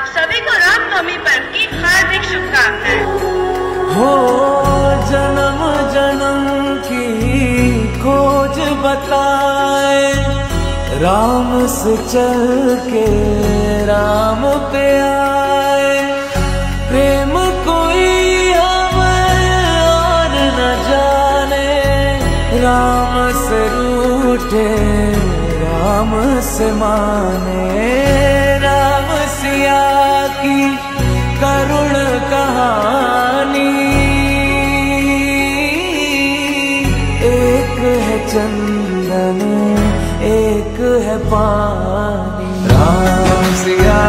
सभी को रामनवमी पर्व की हार्दिक शुभकामनाएं। हो जन्म जन्म की खोज बताए, राम से चल के राम पे आए। प्रेम कोई हमें और न जाने, राम से रूठे राम से माने। राम सिया की करुण कहानी, एक है चंदन एक है पानी। राम सिया